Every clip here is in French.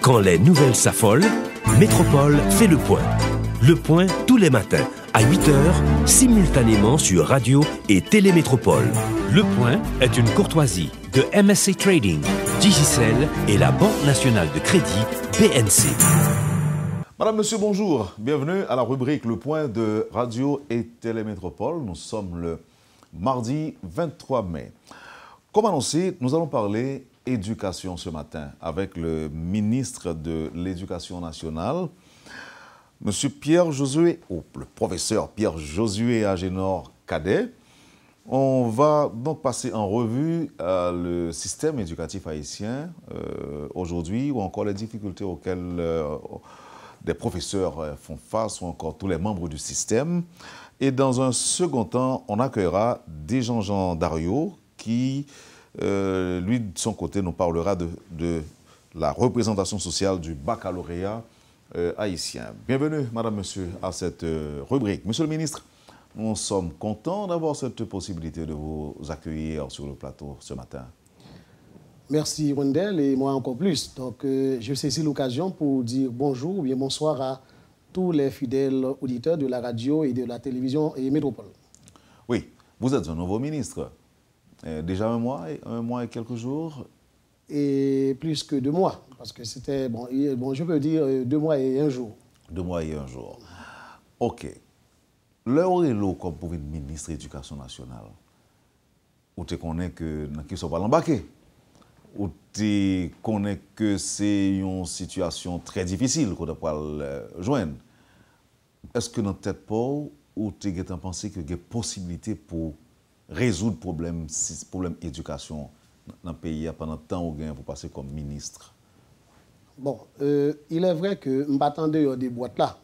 Quand les nouvelles s'affolent, Métropole fait le point. Le point tous les matins à 8h, simultanément sur Radio et Télémétropole. Le point est une courtoisie de MSC Trading, Digicel et la Banque nationale de crédit BNC. Madame, monsieur, bonjour. Bienvenue à la rubrique Le Point de Radio et Télémétropole. Nous sommes le mardi 23 mai. Comme annoncé, nous allons parler éducation ce matin avec le ministre de l'Éducation nationale, monsieur Pierre-Josué, ou le professeur Pierre-Josué Agénor Cadet. On va donc passer en revue le système éducatif haïtien aujourd'hui ou encore les difficultés auxquelles des professeurs font face ou encore tous les membres du système. Et dans un second temps, on accueillera Desjean-Jean Dario qui, lui, de son côté, nous parlera de la représentation sociale du baccalauréat haïtien. Bienvenue, madame, monsieur, à cette rubrique. Monsieur le ministre, nous sommes contents d'avoir cette possibilité de vous accueillir sur le plateau ce matin. Merci, Wendell, et moi encore plus. Donc, je saisis l'occasion pour dire bonjour ou bien bonsoir à tous les fidèles auditeurs de la radio et de la télévision et Métropole. Oui, vous êtes un nouveau ministre. Déjà un mois et quelques jours. Et plus que 2 mois, parce que c'était, bon, je peux dire 2 mois et 1 jour. 2 mois et 1 jour. OK. L'heure est l'eau comme pour une ministre de l'Éducation nationale. Ou tu connais que qui sont pas l'embarqué. Ou tu connais que c'est une situation très difficile qu'on doit joindre. Est-ce que dans notre tête pas ou tu as pensé que il y a possibilité pour résoudre problème éducation dans le pays pendant le temps où vous passez comme ministre? Bon, il est vrai que je m'attendais à des boîtes là.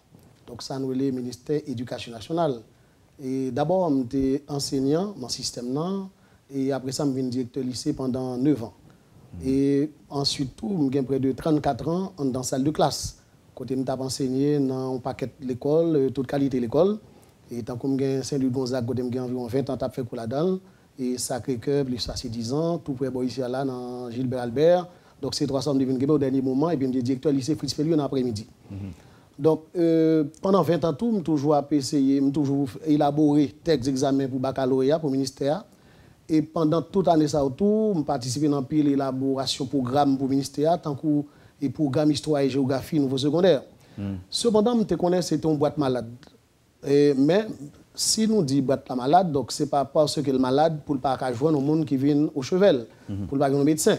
Donc ça nous est le ministère de l'Éducation nationale. Et d'abord, j'étais enseignant dans le système là, et après ça, je suis directeur lycée pendant 9 ans. Et ensuite, j'ai près de 34 ans dans la salle de classe. Côté je suis enseigné dans un paquet de l'école, toute qualité de l'école. Et tant que j'ai Saint-Louis-Gonzague, j'ai environ 20 ans, j'ai fait là-dedans. Et Sacré-Cœur, ça c'est 10 ans. Tout près ici, là, dans Gilbert Albert. Donc c'est 300 de au dernier moment. Et puis je suis directeur lycée Fritz Pellieu dans l'après-midi. Donc pendant 20 ans, j'ai toujours essayé, j'ai toujours élaboré texte d'examen pour baccalauréat, pour le ministère. Et pendant toute l'année, j'ai participé dans pile élaboration programme pour le ministère, tant que les programmes histoire et géographie niveau secondaire. Cependant, je connais que c'était une boîte malade. Mais si nous disons boîte malade, donc ce n'est pas parce que le malade pour ne pas joindre au monde qui vient au chevel, pour ne pas joindre au médecin.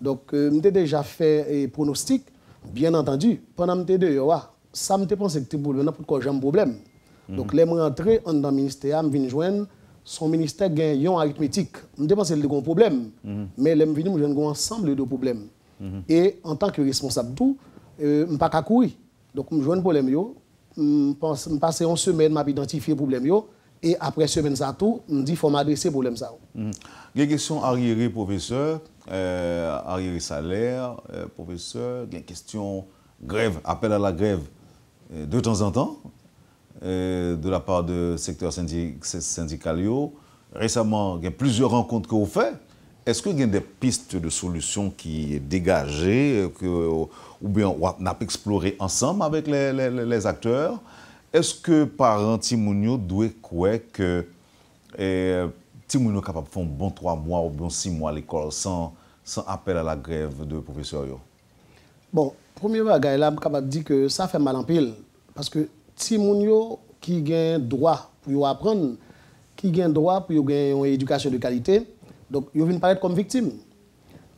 Donc, j'ai déjà fait un pronostic, bien entendu, pendant que j'étais dehors, ça me pensé que c'était pour n'importe j'ai un problème. Donc, les moi entrer dans le ministère, je viens joindre son ministère gagne en arithmétique. Je pense que c'est un problème, mais les venus je un ensemble de problèmes. Et en tant que responsable tout, je ne peux pas courir. Donc, je joins un problème je passe une semaine à identifier le problème et après semaine ça tout, je dis qu'il faut m'adresser au problème ça. Il y a une question arriérée professeur, arriéré salaire, professeur, il y a une question grève, appel à la grève de temps en temps de la part de secteur syndical. Récemment, il y a plusieurs rencontres que vous faites. Est-ce qu'il y a des pistes de solutions qui sont dégagées ou bien on a exploré ensemble avec les acteurs? Est-ce que parents Timounio doivent croire que Timounio est capable de faire un bon 3 mois ou bon 6 mois à l'école sans appel à la grève de professeurs? Bon, premier bagage là, je suis capable de dire que ça fait mal en pile. Parce que Timounio qui a droit pour apprendre, qui a droit pour gagner une éducation de qualité, donc, ils viennent paraître comme victimes.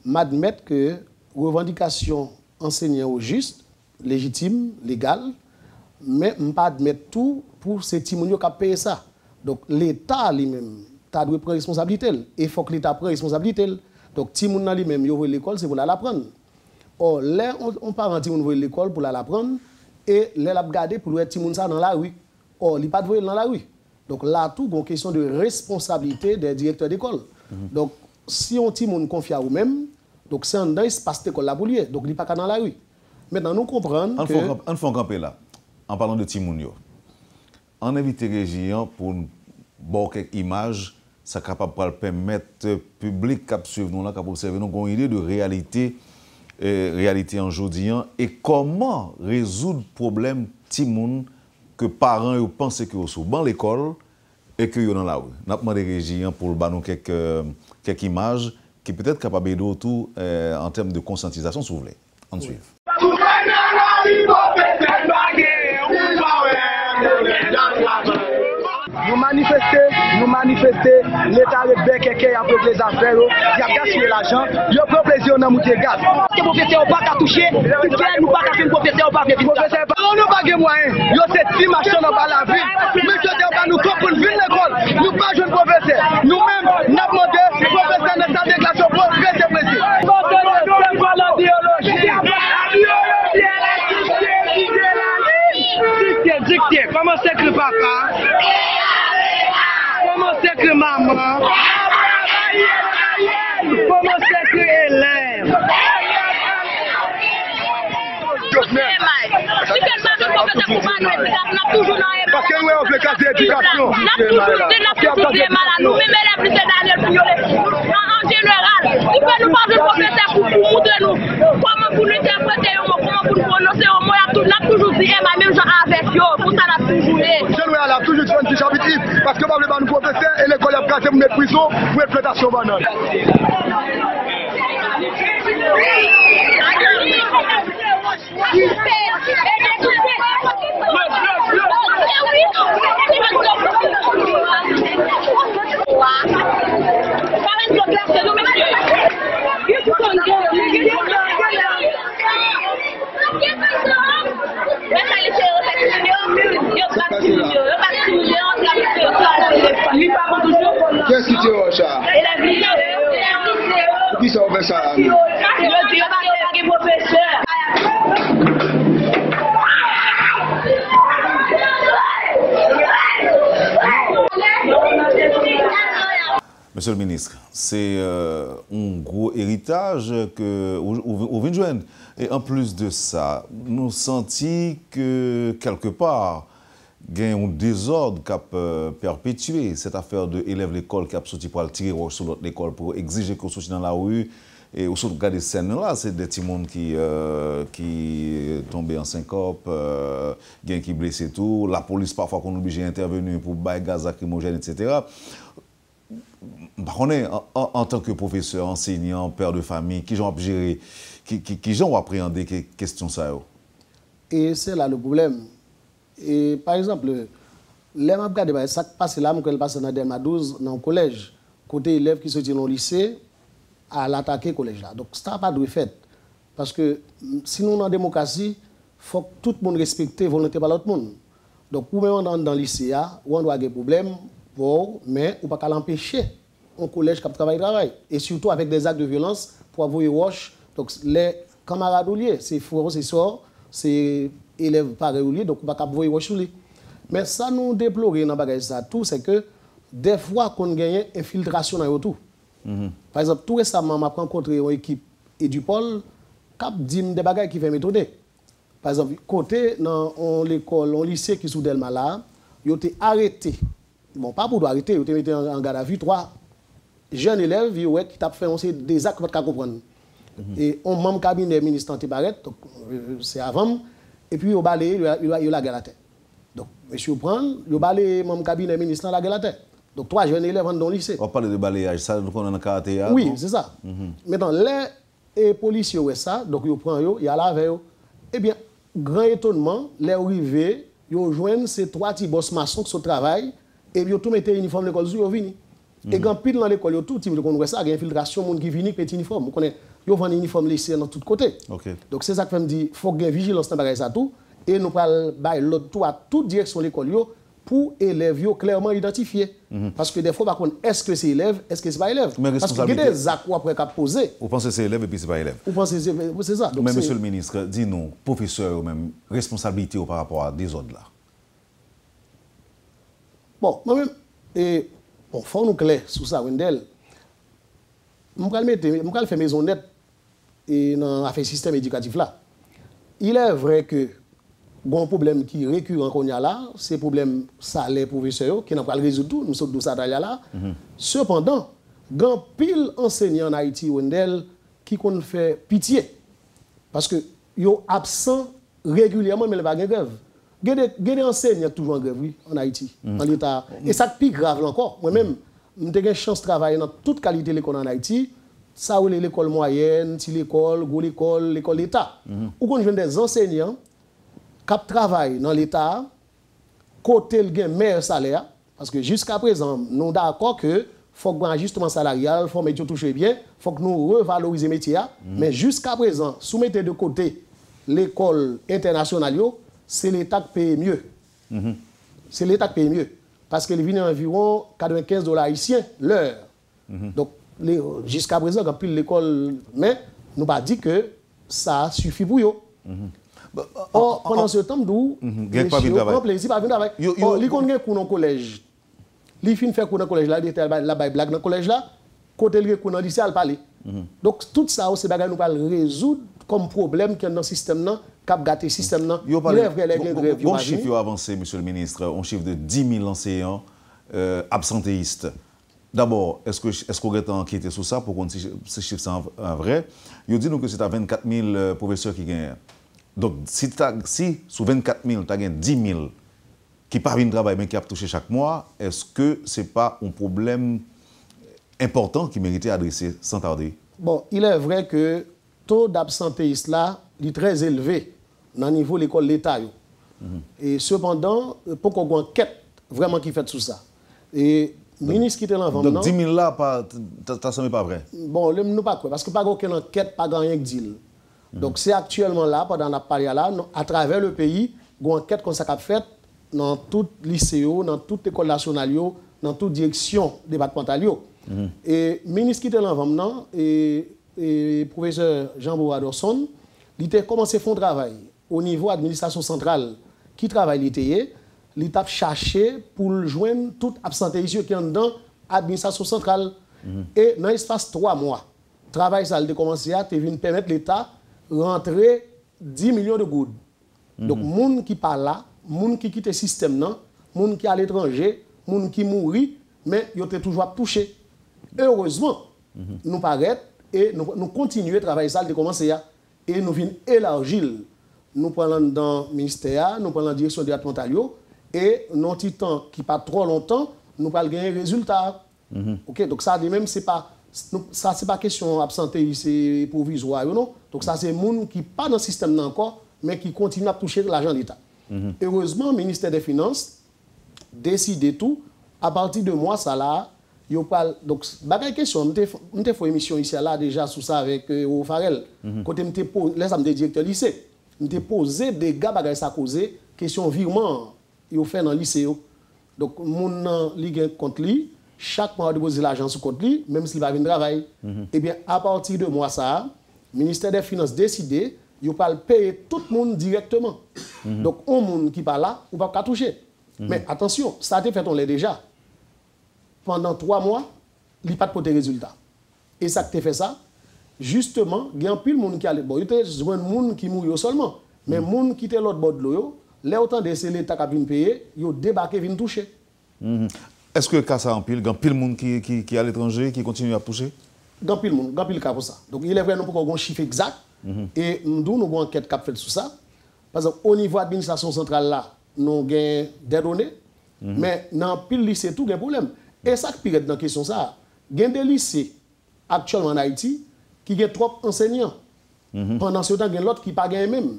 M'admettre que revendication enseignant juste, légitime, légale, mais je ne pas admettre tout pour ces petits qui ont payé ça. Donc, l'État lui-même, doit prendre responsabilité. Et il faut que l'État prenne responsabilité. Donc, les gens lui-même, ils vont à l'école, c'est pour l'apprendre. Or, là, on part en à l'école pour l'apprendre, et là, on garder pour être petit dans la rue. Or, il n'y a pas de dans la rue. Donc, là, tout, il y a une question de responsabilité des directeurs d'école. Donc, si on petit monde confie à vous-même, donc c'est un espace d'école là pour lui. Donc, il n'est pas dans la rue. Maintenant, nous comprenons que... On fait un camper là, en parlant de Timounio. On invite les régions pour voir quelques images, ça capable de permettre au public qui suivre nous là, qui observer nous, une idée de réalité réalité en aujourd'hui et comment résoudre le problème petit monde que parents pensent que sont dans l'école et que sont dans la rue. Nous avons demandé régie pour nous quelques images qui peut être capable de tout en termes de conscientisation, si vous voulez. On suit. Nous manifester, l'État avec Bekeke a pris les affaires, il a gaspillé l'argent, il a pris plaisir dans monter gaz. Les professeurs n'ont pas qu'à toucher, nous pas qu'à faire une professeur pas faire. Professeur, on n'a pas de moyens, il y a cette petite machine dans la ville, mais je dis pas nous comprendre ville l'école, nous pas jeunes professeurs, nous-mêmes, nous demandons professeurs de sa déclaration pour rester précis. Dictée, comment c'est que papa? Comment c'est que maman? Comment c'est que élève? Parce que nous avons fait cas d'éducation. En général, il faut nous parler de professeur pour montrer nous comment pour nous interpréter, comment pour nous prononcer au mot. On a toujours dit, même genre avec eux, pour ça on a toujours dit. Je a toujours dit un petit chapitre parce que nous professeurs et l'école a cassé pour prison pour exploitation banane. Qu'est-ce que tu veux, ça? Qui ça fait ça? Monsieur le ministre, c'est un gros héritage que vous venez de joindre. Et en plus de ça, nous sentons que quelque part, il y a un désordre qui a perpétué cette affaire de élèves de l'école qui a sorti pour tirer sur l'autre école pour exiger qu'on sorte dans la rue. Et au sorte de ces scènes-là, c'est des petits monde qui tombent en syncope, qui blessés tout. La police, parfois, qu'on est obligé d'intervenir pour bailler gaz lacrymogène, etc. En tant que professeur, enseignant, père de famille, qui ont géré, qui ont appréhendé ces questions ça? Et c'est là le problème. Et par exemple, les membres de ça passe là, quand passe dans Delma 12, dans le collège, côté élèves qui sont dans le lycée, à l'attaquer collège là. Donc ça n'a pas de fait. Parce que si nous, dans la démocratie, il faut que tout le monde respecte la volonté de l'autre monde. Donc, pour même dans le lycée, on doit avoir des problèmes, mais on ne peut pas l'empêcher un collège qui travaille. Et surtout avec des actes de violence pour avoir wash. Donc, les camarades ouliés, c'est frères, c'est soeurs, c'est élèves pareils ouliés, donc on ne peut pas avoir wash ouliés. Mais ça nous déplore dans bagage ça tout, c'est que des fois qu'on gagne infiltration dans tout. Par exemple, tout récemment, je suis rencontré une équipe Edupol qui a dit des bagages qui fait méthode. Par exemple, côté dans l'école, dans le lycée qui est sous Delma là, ils ont été arrêtés. Bon, pas pour arrêter, ils ont été mis en garde à vue 3 jeunes élèves qui ont fait des actes que vous comprendre. Et on membre cabinet ministre Antibaret, donc c'est avant, et puis ils ont balayé, ils ont la gueule à terre. Donc, monsieur prend, ils ont balayé mon cabinet ministre la gueule à terre. Donc, 3 jeunes élèves dans le lycée. On parle de balayage, ça, nous connaissons le caractère. Oui, c'est ça. Maintenant, les policiers, ça, donc ils prennent, ils y la veille. Eh bien, grand étonnement, les arrivés, ils rejoignent ces 3 petits boss maçons qui travaillent, et ils ont tout mis uniforme de l'école, ils sont venus. Et quand pile dans l'école, ils ont tout, ils ont ça, il y a une infiltration, les gens qui viennent avec uniforme. Ils ont un uniforme lycée dans tous côtés. Donc, c'est ça que je me dis, il faut qu'il y ait une vigilance dans ça tout, et nous allons l'autre à toute direction de l'école pour élèves clairement identifiés. Parce que des fois, est-ce que c'est élève, est-ce que ce n'est pas élève? Parce qu'il y a des actes après qu'à poser. Vous pensez que c'est élève et puis ce n'est pas élève? Vous pensez que c'est ça? Mais monsieur le ministre, dis-nous, professeur, même responsabilité par rapport à des autres là. Bon, moi-même, il faut nous clair sur ça, Wendel. Je vais faire maison nette dans le système éducatif là. Il est vrai que un problème qui est récurrent qu'on y a là, c'est le problème salaire professeur qui n'a pas résoudre tout, nous sommes tous à là. Cependant, il y a pile enseignants en Haïti Wendel qui ont fait pitié. Parce que yo absent régulièrement, mais il va pas de grève. Il y a des enseignants toujours en grève, oui, en Haïti, en l'État. Et ça, plus grave encore. Moi-même, j'ai eu une chance de travailler dans toute qualité de l'école en Haïti. Ça, c'est l'école moyenne, l'école, l'école d'État. Ou quand je des enseignants qui travaillent dans l'État, côté le meilleur salaire, parce que jusqu'à présent, nous sommes d'accord que faut que un ajustement salarial, faut mettre touche bien, faut que nous revaloriser le métier. Mais jusqu'à présent, soumettez de côté l'école internationale, c'est l'État qui paye mieux. C'est l'État qui paye mieux. Parce qu'il vient environ 95 $ haïtiens l'heure. Donc, jusqu'à présent, quand pile l'école, mais nous pas dit que ça suffit pour eux. Or, pendant ce temps, nous, prend plaisir à venir travailler. Ils connaissent cours dans le collège. Ils finissent faire cours dans le collège, là, la blague dans le collège, là, côté le cours dans le lycée, elle parle. Donc, tout ça, c'est que nous allons résoudre comme problème qu'il y a dans le système, cap gâté le système. Il est vrai, les grèves. Bon chiffre avancé, monsieur le ministre, un chiffre de 10 000 enseignants absentéistes. D'abord, est-ce qu'on est enquêté sur ça pour qu'on si ces chiffres sont vrais? Il dit nous que c'est à 24 000 professeurs qui gagnent. Donc, si sur 24 000, tu as 10 000 qui parviennent au travail mais qui ont touché chaque mois, est-ce que ce n'est pas un problème important qui méritait adresser sans tarder? Bon, il est vrai que le taux d'absentéisme là est très élevé dans le niveau de l'école de l'État. Et cependant, pour qu'on ait une enquête vraiment qui fait tout ça. Et le ministre qui était là avant. Donc 10 000 là, ça semble pas vrai? Bon, nous pas quoi, parce que pas aucune enquête, pas rien que dit. Donc c'est actuellement là, pendant la période là, à travers le pays, il y a une enquête qu'on s'est faite dans tout lycée, dans toute école nationale, dans toute direction départementale. Et le ministre qui était là avant, et le professeur Jean-Bouard Dorson, il a commencé à faire un travail au niveau de l'administration centrale qui travaille l'ITE. Il a cherché pour joindre tout absentéisme qui est dans l'administration centrale. Et dans l'espace 3 mois, le travail ça a commencé à permettre l'État rentrer 10 millions de gouttes. Donc, les gens qui parlent là, les gens qui quittent le système, les gens qui sont à l'étranger, les gens qui mourent, mais ils ont toujours touché. Heureusement, nous paraît et nous continuons à travailler ça, de commencer à, et nous venons élargir. Nous prenons dans le ministère, nous prenons dans la direction départementale, et dans un petit temps qui pas trop longtemps, nous allons gagner un résultat. Okay? Donc, ça, même, c'est pas. Ça, c'est pas question absentéisme, c'est provisoire, non? Donc, ça, c'est les gens qui ne sont pas dans le système encore, mais qui continuent à toucher l'argent de l'État. Heureusement, le ministère des Finances décide tout. À partir de mois, ça là, il parle. Donc, la question, je fait une émission ici là déjà sur ça avec Farel. Quand je me directeur lycée, je me posé des gars qui ça causé question virement, il fait dans le lycée. Donc, mon ligue contre lui. Chaque mois, on dépose l'argent sur compte lui, même s'il va venir travailler. Eh bien, à partir de mois, ça, le ministère des Finances décide, il va payer tout le monde directement. Donc, un monde qui parle là, on ne va pas toucher. Mais attention, ça a été fait, on l'a déjà. Pendant 3 mois, il n'y a pas de poté résultat. Et ça qui fait ça, justement, il y a un peu de monde qui allait. Bon, il y a un monde qui mourit seulement. Mais le monde qui était l'autre bord de l'eau, là, autant de l'État qui a pu payer, il a débarqué et vient toucher. Est-ce que le cas ça empile, il y a pile de monde qui est à l'étranger, qui continue à toucher? Dans pile monde, dans pile cas pour ça. Donc il est vrai nous pour qu'on un chiffre exact et nous avons une enquête qui a fait sur ça. Parce qu'au niveau de l'administration centrale là, nous avons des données, mais dans pile lycée tout il y a un problème. Et ça qui est dans la question ça, il y a des lycées actuellement en Haïti qui ont trop d'enseignants. Pendant ce temps, il y a l'autre qui pas gagne même.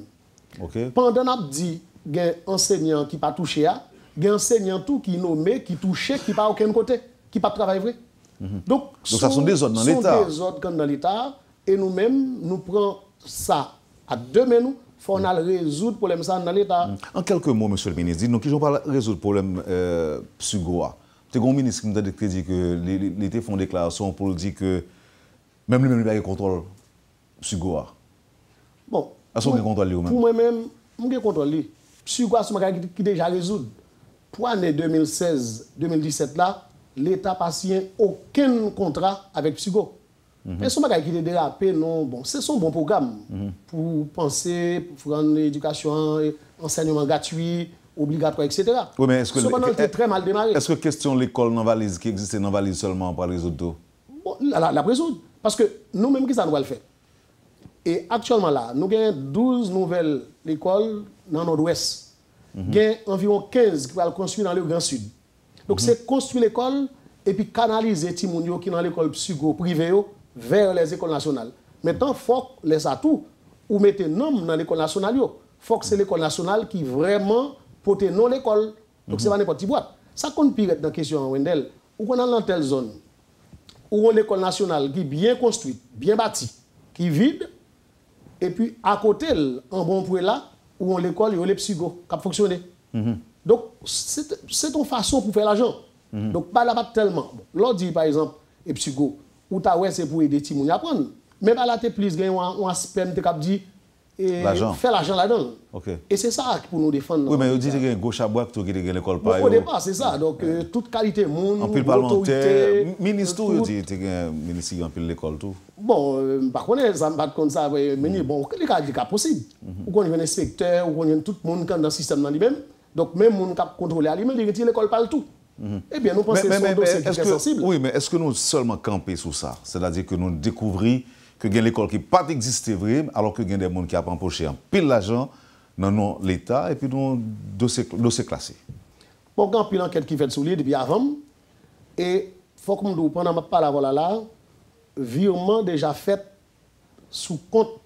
Pendant qu'on dit il y a un enseignant qui pas touché à, il y a un enseignant tout qui nommé, qui touché, qui pas aucun côté, qui pas travailler vrai. Donc ça sont des ordres dans l'État. Ce sont des ordres dans l'État et nous-mêmes, nous prenons ça à deux mains, il faut résoudre le problème dans l'État. En quelques mots, monsieur le ministre, dites-nous qui n'ont pas résoudre le problème Sugoa. C'est un ministre qui nous a dit que l'État font une déclaration pour dire que même lui-même, il a un contrôle Sugoa. Bon, pour moi-même, je contrôle. Sugoa, c'est un qui déjà résoudre. Pour l'année 2016-2017, là, l'État n'a pas signé aucun contrat avec Psygo. Mais ce n'est qui est dérapé, non. Bon, c'est son bon programme pour penser, pour faire l'éducation, enseignement gratuit, obligatoire, etc. Oui, mais est-ce que cependant, très mal démarré. Est-ce que question l'école non valise qui existait non valise seulement par les autres? Bon, la résoudre. Parce que nous-mêmes, qui ça nous va le faire? Et actuellement là, nous avons 12 nouvelles écoles dans le nord-ouest. Nous avons environ 15 qui vont construire dans le Grand Sud. Donc c'est construire l'école et puis canaliser les gens qui sont dans l'école psycho privée vers les écoles nationales. Maintenant, il faut les atouts ou mettre nom dans l'école nationale. Il faut que c'est l'école nationale qui vraiment porte non l'école. Donc c'est pas n'importe quelle boîte. Ça compte pire dans la question, Wendell. Ou qu'on a dans telle zone où on l'école nationale qui est bien construite, bien bâtie, qui est vide, et puis à côté, en bon point là, où on l'école, il y a les psychos qui fonctionnent. Donc c'est une façon pour faire l'argent. Donc pas là-bas tellement. L'on dit par exemple, et psycho, ou ta ouais c'est pour aider les gens à apprendre. Mais là, tu as plus un aspect qui dit faire l'argent là-dedans. Okay. Et c'est ça pour nous défendre. Oui, mais vous dites qu'il y a un gauche à bois qui est l'école par au départ, c'est ça. Donc, toute qualité, monde, en plus parlementaire, ministre, vous dites qu'il y a un ministre qui a l'école tout. Bon, par contre, ça ne va pas comme ça. Mais bon, les cas possible. Ou qu'on y a un inspecteur, ou qu'on y a tout le monde dans le système dans lui-même. Donc, même les gens qui contrôlent lui-même, ils retirent l'école partout. Eh bien, nous pensons que c'est un dossier qui est sensible. Oui, mais est-ce que nous seulement camper sur ça? C'est-à-dire que nous découvrons que il y a l'école qui n'a pas existé vrai, alors que il y a des gens qui ont empoché un pile d'argent dans l'État et puis dans dossier classé. Bon, il y a une enquête qui fait sur lui depuis avant. Et il faut que nous pendant ma parole là, virement déjà fait sous compte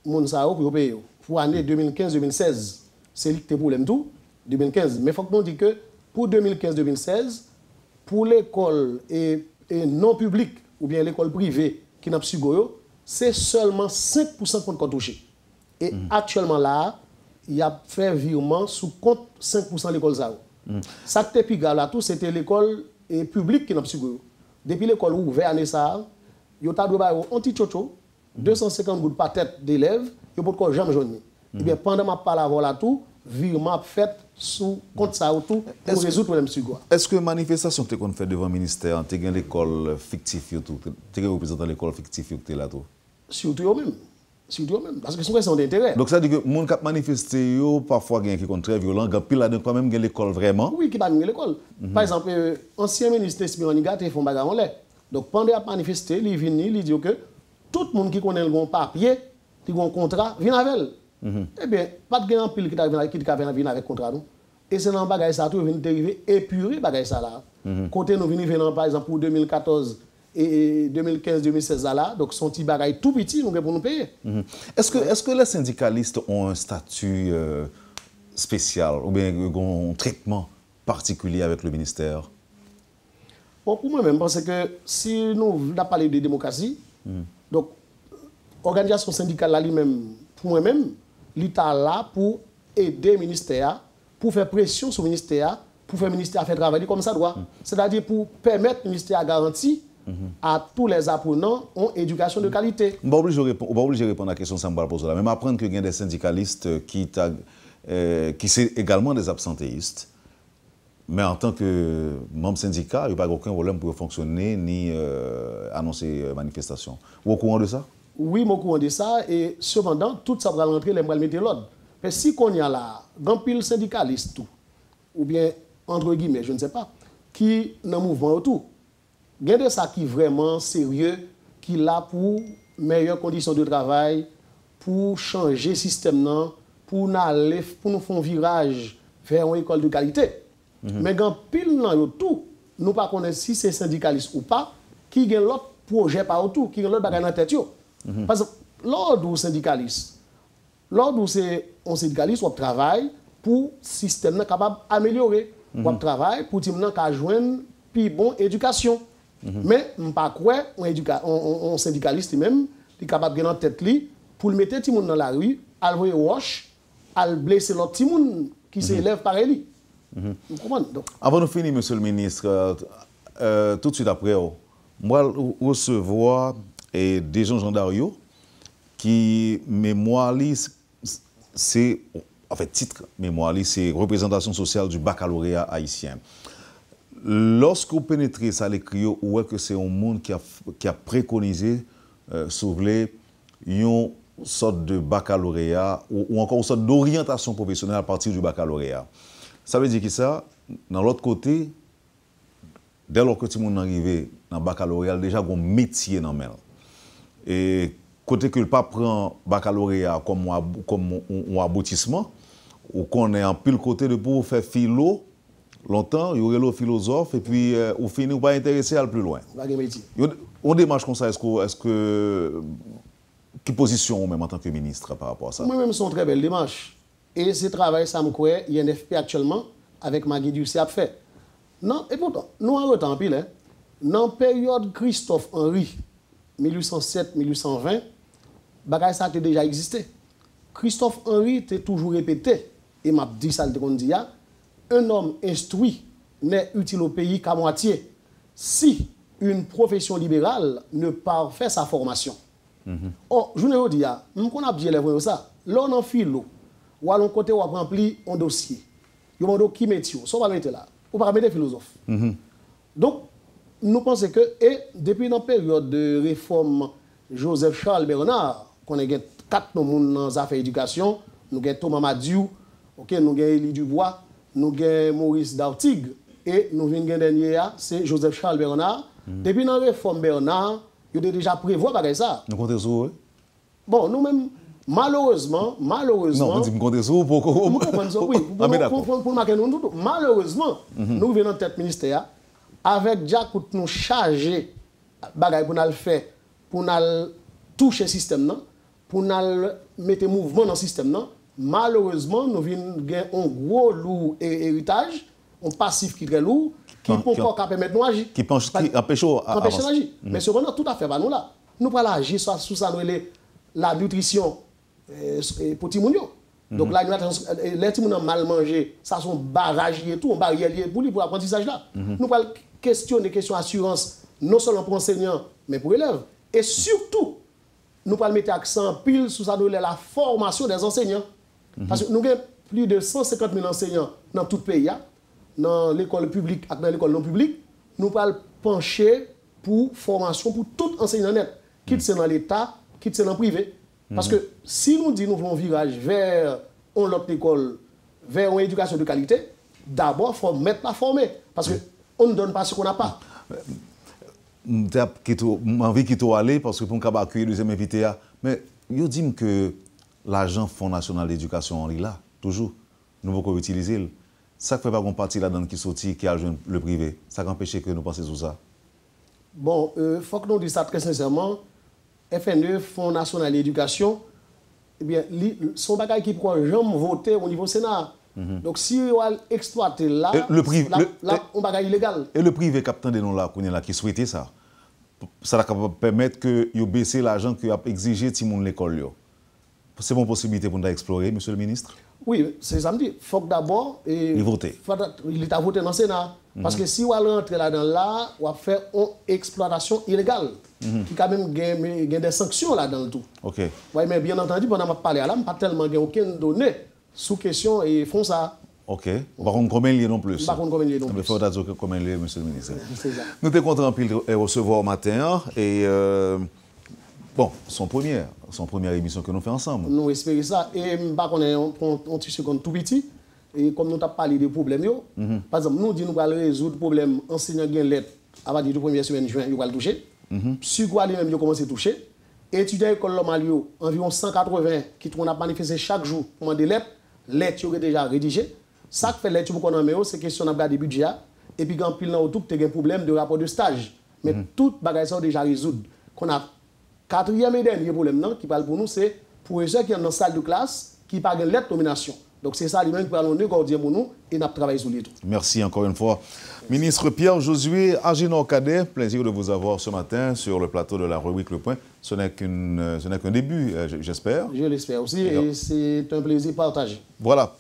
Monsao pour payer pour l'année 2015-2016. C'est lui qui a problème tout, 2015. Mais il faut que nous disions que pour 2015-2016, pour l'école et non publique ou bien l'école privée qui n'a pas su c'est seulement 5% qu'on a touché. Et actuellement là, il y a fait virement sous compte 5% de l'école Zao. Ça qui était plus grave là tout, c'était l'école publique qui n'a pas su. Depuis l'école ouverte année ça, il y a un petit chocho, 250 gouttes par tête d'élèves, il n'y a pas de jamais jaune. Et bien pendant ma parole là tout, virement fait sous compte ça tout pour résoudre le problème sur. Est-ce que manifestation que tu as fait devant le ministère, tu as l'école fictive tout, tu as représenté l'école fictive qui est là tout? Surtout eux-mêmes. Parce que c'est une question d'intérêt. Donc ça veut dire que les gens qui manifestent, parfois, qui sont très violents, puis là, quand même, l'école vraiment? Oui, qui ne l'école. Par exemple, l'ancien ministre Espironiga a fait un bagage en l'air. Donc pendant la manifester, il vient, il dit que tout le monde qui connaît le papier, qui a un contrat, vient avec elle. Eh bien, pas de grand pile qui vient avec le contrat. Et c'est dans le bagage ça, tout vient dériver épurer le bagage ça là. Côté nous venons, par exemple, pour 2014 et 2015-2016 là, donc son petit bagage tout petit, nous pour nous payer. Est-ce que les syndicalistes ont un statut spécial ou bien un traitement particulier avec le ministère? Bon, pour moi-même, parce que si nous avons parlé de démocratie, donc l'organisation syndicale là lui-même, pour moi-même, l'État là pour aider le ministère, pour faire pression sur le ministère, pour faire le ministère faire travailler comme ça doit. C'est-à-dire pour permettre le ministère à garantir à tous les apprenants en éducation de qualité. On va obligé de répondre à la question que ça me pose là. Même apprendre qu'il y a des syndicalistes qui sont également des absentéistes, mais en tant que membre syndicat, il n'y a pas aucun problème pour fonctionner ni annoncer manifestation. Vous êtes au courant de ça? Oui, je suis au courant de ça. Et cependant, tout ça va rentrer, les va mettre l'ordre. Mais si on y a là, dans pile syndicaliste, tout, ou bien, entre guillemets, je ne sais pas, qui dans le mouvement autour, il y a de ça qui est vraiment sérieux, qui est là pour meilleures conditions de travail, pour changer le système, pour nous faire un virage vers une école de qualité. Mais quand pile dans tout, nous ne connaissons pas si c'est syndicaliste ou pas, qui a l'autre projet par autour, qui a l'autre bagage dans la tête. Parce que l'ordre ou syndicaliste, l'ordre où c'est un syndicaliste, on travaille pour le système capable d'améliorer. On travaille pour que le système joindre plus bonne éducation. Mais je ne crois pas un syndicaliste même est capable de gagner en tête pour le mettre tout le monde dans la rue, à le wash, à le blesser l'autre petit monde qui s'élève par lui. Vous comprenez? Avant de finir, monsieur le ministre, tout de suite après, moi, recevoir des gens gendarmes qui mémoire, c'est, en fait, titre mémoire, c'est représentation sociale du baccalauréat haïtien. Lorsque vous pénétrez ça, l'écrit, vous voyez que c'est un monde qui a préconisé une sorte de baccalauréat ou encore une sorte d'orientation professionnelle à partir du baccalauréat. Ça veut dire que ça, dans l'autre côté, dès lors que tout le monde est arrivé dans le baccalauréat, déjà un métier dans le. Et côté que le pas prend baccalauréat comme un aboutissement, ou qu'on est en pile côté de pour faire philo, longtemps, il y aurait le philosophe, et puis au final, pas intéressé à aller plus loin. On démarche comme ça, est-ce que quelle position même en tant que ministre par rapport à ça? Moi-même, c'est une très belle démarche. Et ce travail, ça me croit, INFP actuellement, avec Magui Ducé a fait. Non, et pourtant, nous en retard pile, hein, dans la période Christophe Henry, 1807-1820, bagay ça a déjà existé. Christophe Henry t'a toujours répété, et m'a dit ça le dit, un homme instruit n'est utile au pays qu'à moitié si une profession libérale ne parfait sa formation. Oh, je ne dis pas, on a bien les ça. Là, on a philo, ou à l'un côté, on a rempli un dossier. Il y a un dossier qui met, ça va mettre là. Ou pas mettre philosophe. Donc, nous pensons que, et depuis la période de réforme Joseph Charles Bernard, qu'on a 4 noms dans les affaires d'éducation, nous avons Thomas Madiou, okay, nous avons Élie Dubois, nous avons Maurice Dartigue, et nous avons un dernier, c'est Joseph Charles Bernard. Depuis la réforme Bernard, il a déjà prévu ça. Nous comptons sur eux? Bon, nous-mêmes, malheureusement. Non, vous comptez sur eux pour marquer nous tout. Malheureusement, nous venons en tête ministère avec déjà nous charger bagay pour nous faire, pour nous toucher le système, pour nous mettre mouvement dans le système. Malheureusement, nous venons gagner un gros lourd héritage, un passif qui est très lourd, qui peut pas permettre de nous agir. Qui empêche d'agir. Mais cependant, tout à fait, nous là. Nous pas agir sur ça, la nutrition pour les gens. Donc là, les gens mal mangé, ça sont barrages et tout, on barrière pour l'apprentissage là. Nous pas questionner questions d'assurance, non seulement pour enseignants, mais pour élèves. Et surtout, nous pas mettre accent pile sur ça, la formation des enseignants. Parce que nous avons plus de 150 000 enseignants dans tout le pays. Dans l'école publique et dans l'école non publique, nous allons pencher pour formation pour tout enseignant net, quitte c'est dans l'État, quitte c'est dans le privé. Parce que si nous disons que nous voulons un virage vers une autre école, vers une éducation de qualité, d'abord, il faut mettre la former. Parce qu'on ne donne pas ce qu'on n'a pas. J'ai envie qu'il soit allé parce que pour nous accueillir le deuxième invité, mais je dis que l'argent Fonds national d'éducation est là, toujours. Nous pouvons utiliser. Ça ne fait pas qu'on partie là-dedans qui sortit, qui a joué le privé. Ça empêche que nous pensions sur ça. Bon, il faut que nous disions ça très sincèrement. FNE, Fonds national d'éducation, eh bien, son bagage qui pourra jamais voter au niveau Sénat. Donc, si on va exploiter là, on bagage illégal. Et le privé captant de nous là, qui souhaitait ça, ça va permettre que vous baissez l'argent que vous avez exigé de l'école. C'est une possibilité pour nous explorer, monsieur le ministre? Oui, c'est ça me dit. Il faut que d'abord, il a voté dans le Sénat. Parce que si on rentre là-dedans, on va faire une exploitation illégale. Qui quand même gagne des sanctions là-dedans tout. Ok. Oui, mais bien entendu, pendant que je parle là, je n'ai pas tellement aucune donnée sous question et font ça. Ok. Par contre, combien de liens non plus? Par contre, combien de liens non plus? Il faut dire combien de liens, monsieur le ministre. Nous sommes contents de recevoir au matin. Et bon, son première émission que nous faisons ensemble. Nous espérons ça. Et par contre, on tue seconde tout petit. Et comme nous avons parlé des problèmes, par exemple, nous disons que nous allons résoudre le problème enseignant gain lettre à partir du 1er semaine de juin, nous allons le toucher. Sur quoi lui-même, il commence à toucher. Étudiants à l'école Lomalio, environ 180 qui ont manifesté chaque jour pour demander lettre, lettre est déjà rédigée. Ça qui fait lettre pour qu'on en c'est question de des budgets. Et puis quand pile dans autour, tu as un problème de rapport de stage. Mais tout bagage ça déjà résoudre. Qu'on a quatrième et dernier problème qui parle pour nous, c'est pour ceux qui sont dans la salle de classe qui parlent de lettre de nomination. Donc c'est ça lui-même qui parle pour nous et nous travaillons sur les tout. Merci encore une fois. Ministre Pierre-Josué Agénor-Cadet, plaisir de vous avoir ce matin sur le plateau de la rubrique Le Point. Ce n'est qu'un début, j'espère. Je l'espère aussi et c'est un plaisir partagé. Voilà.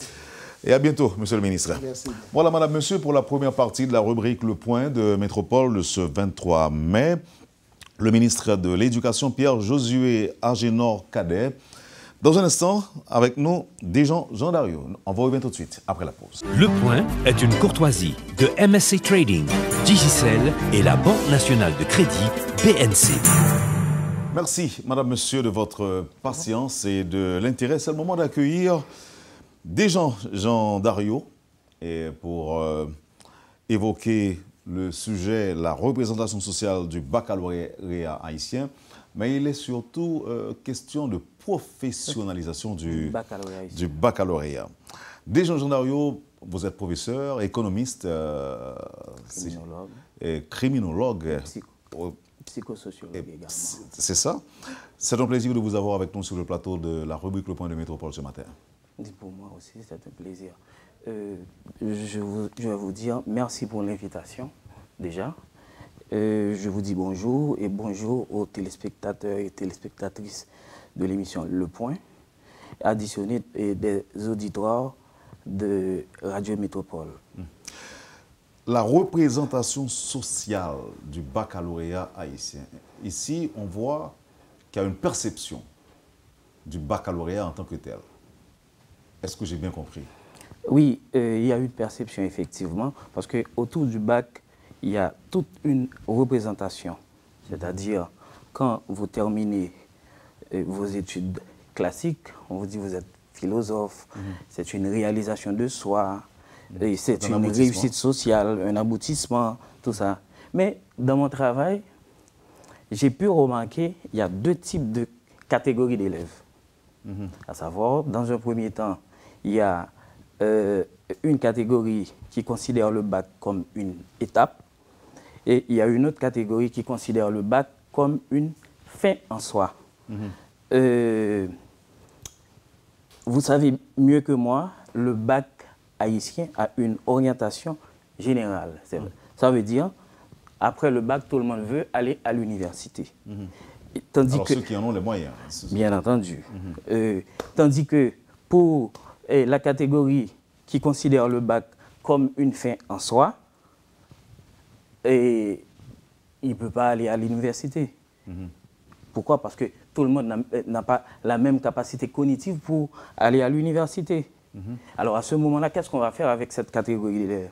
Et à bientôt, monsieur le ministre. Merci. Voilà, madame, monsieur, pour la première partie de la rubrique Le Point de Métropole de ce 23 mai. Le ministre de l'Éducation, Pierre-Josué Agénor-Cadet. Dans un instant, avec nous, Jean Dario. On va revenir tout de suite, après la pause. Le Point est une courtoisie de MSC Trading, Digicel et la Banque nationale de crédit, BNC. Merci, madame, monsieur, de votre patience et de l'intérêt. C'est le moment d'accueillir Jean Dario et pour évoquer le sujet, la représentation sociale du baccalauréat haïtien. mais il est surtout question de professionnalisation du baccalauréat. Desjardins Dario, vous êtes professeur, économiste, criminologue. Psychosociologue également. C'est ça. C'est un plaisir de vous avoir avec nous sur le plateau de la rubrique Le Point de Métropole ce matin. Pour moi aussi, c'est un plaisir. Je vais vous dire merci pour l'invitation, déjà. Je vous dis bonjour et bonjour aux téléspectateurs et téléspectatrices de l'émission Le Point, additionnés des auditoires de Radio Métropole. La représentation sociale du baccalauréat haïtien. Ici, on voit qu'il y a une perception du baccalauréat en tant que tel. Est-ce que j'ai bien compris? Oui, il y a une perception, effectivement, parce qu'autour du bac, il y a toute une représentation. C'est-à-dire, quand vous terminez vos études classiques, on vous dit que vous êtes philosophe, c'est une réalisation de soi, c'est une réussite sociale, un aboutissement, tout ça. Mais dans mon travail, j'ai pu remarquer qu'il y a deux types de catégories d'élèves. À savoir, dans un premier temps, il y a une catégorie qui considère le bac comme une étape et il y a une autre catégorie qui considère le bac comme une fin en soi. Vous savez mieux que moi, le bac haïtien a une orientation générale. Ça veut dire, après le bac, tout le monde veut aller à l'université. Alors ceux qui en ont les moyens. Bien entendu. Tandis que pour la catégorie qui considère le bac comme une fin en soi, il ne peut pas aller à l'université. Pourquoi? Parce que tout le monde n'a pas la même capacité cognitive pour aller à l'université. Alors à ce moment-là, qu'est-ce qu'on va faire avec cette catégorie d'élèves?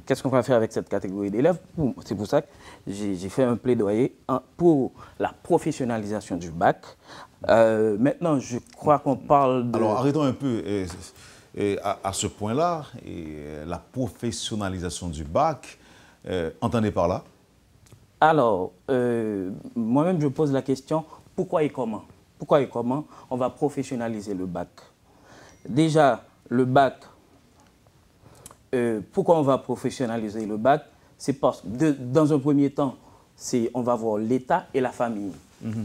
Qu'est-ce qu'on va faire avec cette catégorie d'élèves? C'est pour ça que j'ai fait un plaidoyer pour la professionnalisation du bac. Maintenant, je crois qu'on parle de... Alors arrêtons un peu à ce point-là, la professionnalisation du bac, entendez par là? Alors, moi-même, je pose la question, pourquoi et comment? Pourquoi et comment on va professionnaliser le bac? Déjà, le bac, pourquoi on va professionnaliser le bac? C'est parce que, dans un premier temps, on va voir l'État et la famille.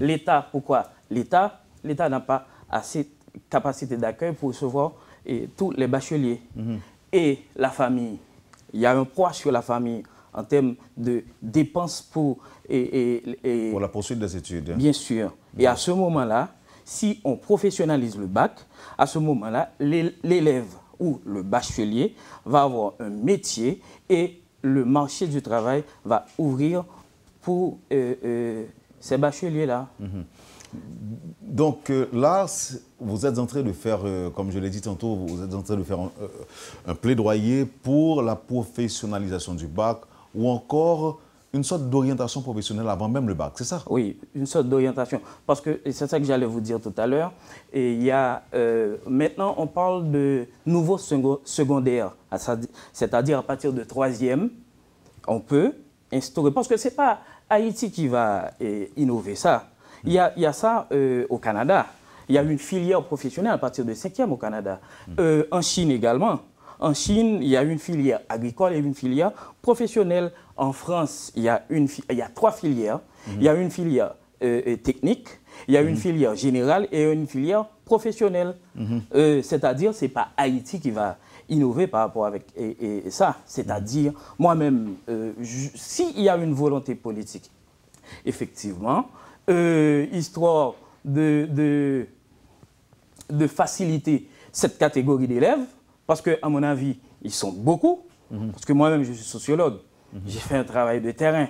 L'État, pourquoi? L'État n'a pas assez de capacité d'accueil pour recevoir tous les bacheliers. Et la famille, il y a un poids sur la famille en termes de dépenses pour la poursuite des études. Bien sûr. Et à ce moment-là, si on professionnalise le bac, à ce moment-là, l'élève ou le bachelier va avoir un métier et le marché du travail va ouvrir pour ces bacheliers-là. Donc là, vous êtes en train de faire, comme je l'ai dit tantôt, vous êtes en train de faire un plaidoyer pour la professionnalisation du bac ou encore une sorte d'orientation professionnelle avant même le bac, c'est ça? Oui, une sorte d'orientation. Parce que c'est ça que j'allais vous dire tout à l'heure. Et il y a, maintenant, on parle de nouveau secondaire, c'est-à-dire à partir de 3e, on peut instaurer, parce que ce n'est pas Haïti qui va innover ça. Il y a ça au Canada. Il y a une filière professionnelle à partir de 5e au Canada. En Chine également. En Chine, il y a une filière agricole et une filière professionnelle. En France, il y a 3 filières. Il y a une filière technique, il y a une filière générale et une filière professionnelle. C'est-à-dire, ce n'est pas Haïti qui va innover par rapport avec ça. C'est-à-dire, moi-même, s'il y a une volonté politique, effectivement, histoire de faciliter cette catégorie d'élèves, parce qu'à mon avis, ils sont beaucoup, parce que moi-même, je suis sociologue, j'ai fait un travail de terrain.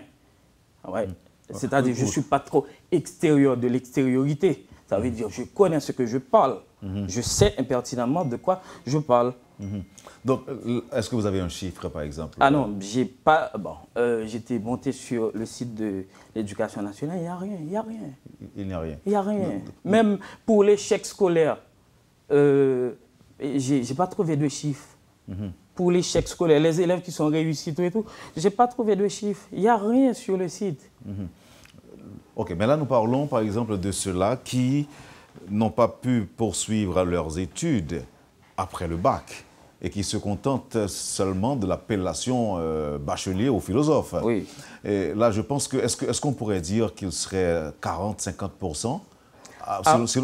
Ouais. C'est-à-dire, je ne suis pas trop extérieur de l'extériorité. Ça veut dire, je connais ce que je parle. Je sais impertinemment de quoi je parle. Donc, est-ce que vous avez un chiffre, par exemple? Ah non, j'ai pas... Bon, j'étais monté sur le site de l'Éducation nationale, il n'y a rien, il n'y a rien. Il n'y a rien? Il n'y a rien. Même pour l'échec scolaire, je n'ai pas trouvé de chiffres. Pour l'échec scolaire, les élèves qui sont réussis, tout et tout, je n'ai pas trouvé de chiffres. Il n'y a rien sur le site. OK, mais là, nous parlons, par exemple, de ceux-là qui n'ont pas pu poursuivre leurs études après le bac et qui se contentent seulement de l'appellation bachelier ou philosophe. Oui. Et là, je pense que, est-ce qu'on pourrait dire qu'il serait 40-50%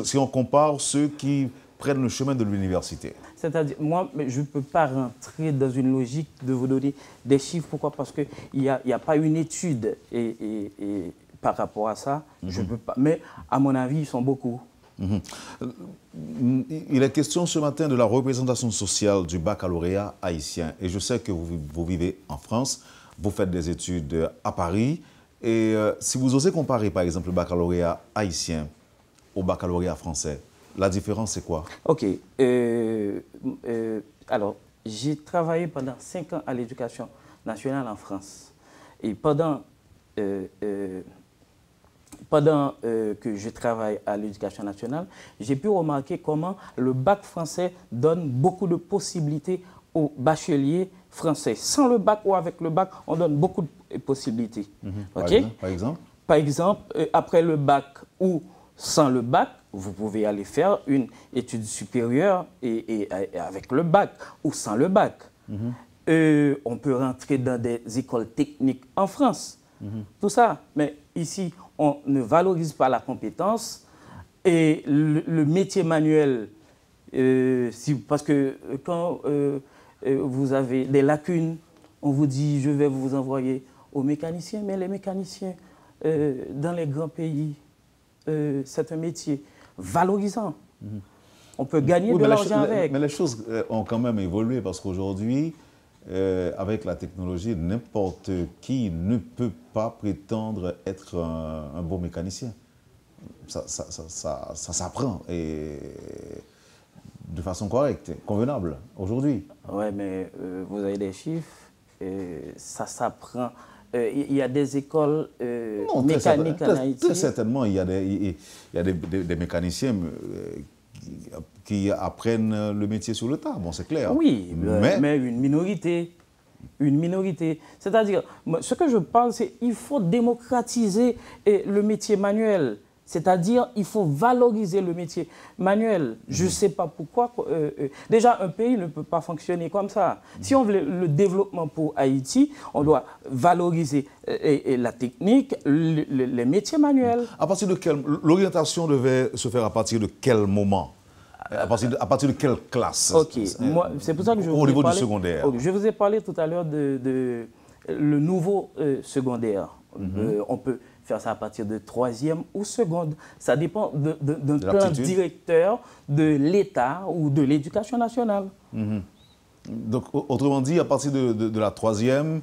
si on compare ceux qui prennent le chemin de l'université? C'est-à-dire, moi, je ne peux pas rentrer dans une logique de vous donner des chiffres. Pourquoi? Parce qu'il n'y a pas une étude et par rapport à ça, je ne peux pas. Mais à mon avis, ils sont beaucoup. Il est question ce matin de la représentation sociale du baccalauréat haïtien. Et je sais que vous vivez en France, vous faites des études à Paris. Et si vous osez comparer, par exemple, le baccalauréat haïtien au baccalauréat français, la différence, c'est quoi? OK. Alors, j'ai travaillé pendant 5 ans à l'éducation nationale en France. Et pendant que je travaille à l'éducation nationale, j'ai pu remarquer comment le bac français donne beaucoup de possibilités aux bacheliers français. Sans le bac ou avec le bac, on donne beaucoup de possibilités. OK? Par exemple? Par exemple, après le bac ou sans le bac, vous pouvez aller faire une étude supérieure et avec le bac ou sans le bac. On peut rentrer dans des écoles techniques en France. Tout ça. Mais ici, on ne valorise pas la compétence et le métier manuel, parce que quand vous avez des lacunes, on vous dit je vais vous envoyer aux mécaniciens, mais les mécaniciens dans les grands pays, c'est un métier valorisant. On peut gagner de l'argent avec. Mais les choses ont quand même évolué parce qu'aujourd'hui, avec la technologie, n'importe qui ne peut pas prétendre être un bon mécanicien. Ça s'apprend et de façon correcte, convenable, aujourd'hui. Oui, mais vous avez des chiffres, ça s'apprend. Il y a des écoles mécaniques en Haïti. Très certainement, il y a des mécaniciens qui apprennent le métier sur le tas, bon, c'est clair. Oui, mais une minorité. Une minorité. C'est-à-dire, ce que je parle, c'est qu'il faut démocratiser le métier manuel. C'est-à-dire, il faut valoriser le métier manuel. Je ne sais pas pourquoi. Déjà, un pays ne peut pas fonctionner comme ça. Si on veut le développement pour Haïti, on doit valoriser la technique, les métiers manuels. À partir de quel... L'orientation devait se faire à partir de quel moment? À partir de quelle classe? OK. C'est pour ça que je vous ai parlé... Au niveau du secondaire. Je vous ai parlé tout à l'heure de le nouveau secondaire. On peut faire ça à partir de 3e ou seconde. Ça dépend d'un plan directeur de l'État ou de l'éducation nationale. Donc, autrement dit, à partir de la 3e,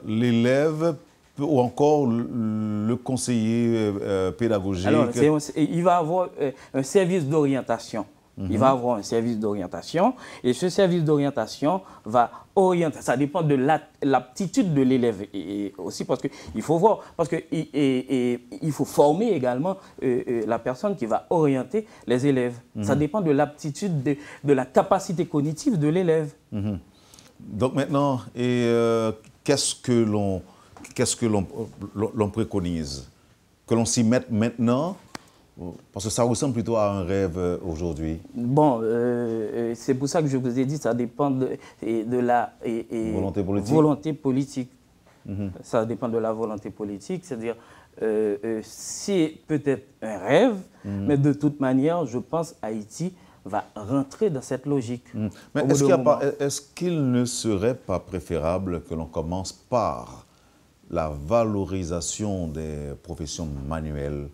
l'élève ou encore le conseiller pédagogique... Alors, il va avoir un service d'orientation. Il va avoir un service d'orientation et ce service d'orientation va orienter. Ça dépend de l'aptitude de l'élève et aussi parce qu'il faut voir, parce qu'il faut former également la personne qui va orienter les élèves. Ça dépend de l'aptitude, de la capacité cognitive de l'élève. Donc maintenant, qu'est-ce que l'on préconise? Que l'on s'y mette maintenant? Parce que ça ressemble plutôt à un rêve aujourd'hui. Bon, c'est pour ça que je vous ai dit, ça dépend de la volonté politique. Ça dépend de la volonté politique, c'est-à-dire, c'est peut-être un rêve, mais de toute manière, je pense Haïti va rentrer dans cette logique. Mais est-ce qu'il ne serait pas préférable que l'on commence par la valorisation des professions manuelles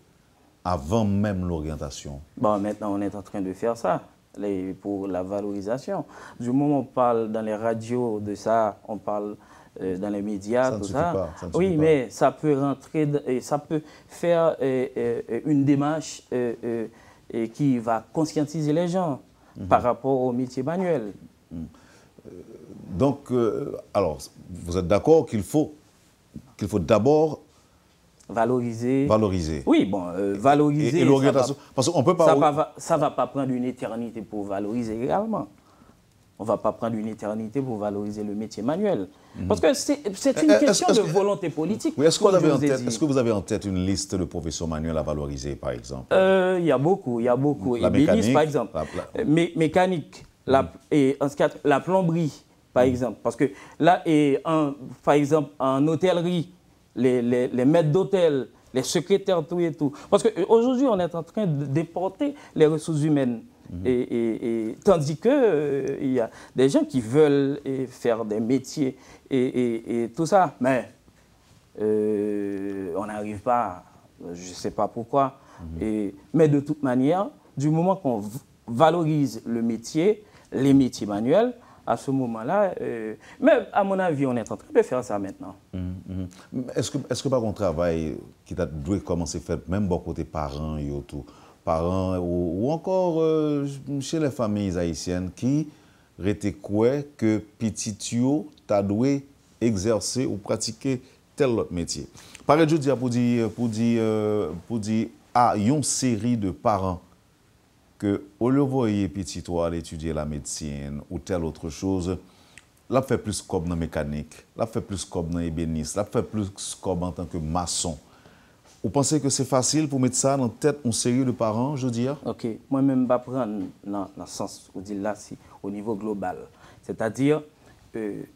avant même l'orientation? Bon, maintenant, on est en train de faire ça pour la valorisation. Du moment où on parle dans les radios de ça, on parle dans les médias, tout ça. Oui, mais ça peut rentrer et ça peut faire une démarche qui va conscientiser les gens par rapport au métier manuel. Donc, alors, vous êtes d'accord qu'il faut d'abord valoriser. Oui, bon, valoriser. Et l'orientation. Parce qu'on peut pas. Ça va pas prendre une éternité pour valoriser également. on ne va pas prendre une éternité pour valoriser le métier manuel. Parce que c'est une question de volonté politique. Oui, est-ce que vous avez en tête une liste de professions manuelles à valoriser, par exemple? Il y a beaucoup. La mécanique, par exemple. Mécanique, et en ce cas, la plomberie, par exemple. Parce que là, par exemple, en hôtellerie, les maîtres d'hôtel, les secrétaires, tout et tout. Parce qu'aujourd'hui, on est en train d'importer les ressources humaines. Tandis qu'il y a des gens qui veulent faire des métiers et tout ça. Mais on n'arrive pas, je ne sais pas pourquoi. Mais de toute manière, du moment qu'on valorise le métier, les métiers manuels, à ce moment-là, mais à mon avis, on est en train de faire ça maintenant. Est-ce que par un travail qui doit commencer à faire, même bon côté parents et tout, parents ou encore chez les familles haïtiennes qui étaient quoi que petit yo t'a doué exercer ou pratiquer tel autre métier. Par exemple, je dis pour dire à une série de parents que au lieu de voyer petit toi aller étudier la médecine ou telle autre chose, là fait plus comme dans mécanique, là fait plus comme dans ébéniste, là fait plus comme en tant que maçon. Vous pensez que c'est facile pour mettre ça dans la tête une série de parents, je veux dire? Ok, moi-même, je vais prendre dans le sens, où dit là, au niveau global. C'est-à-dire,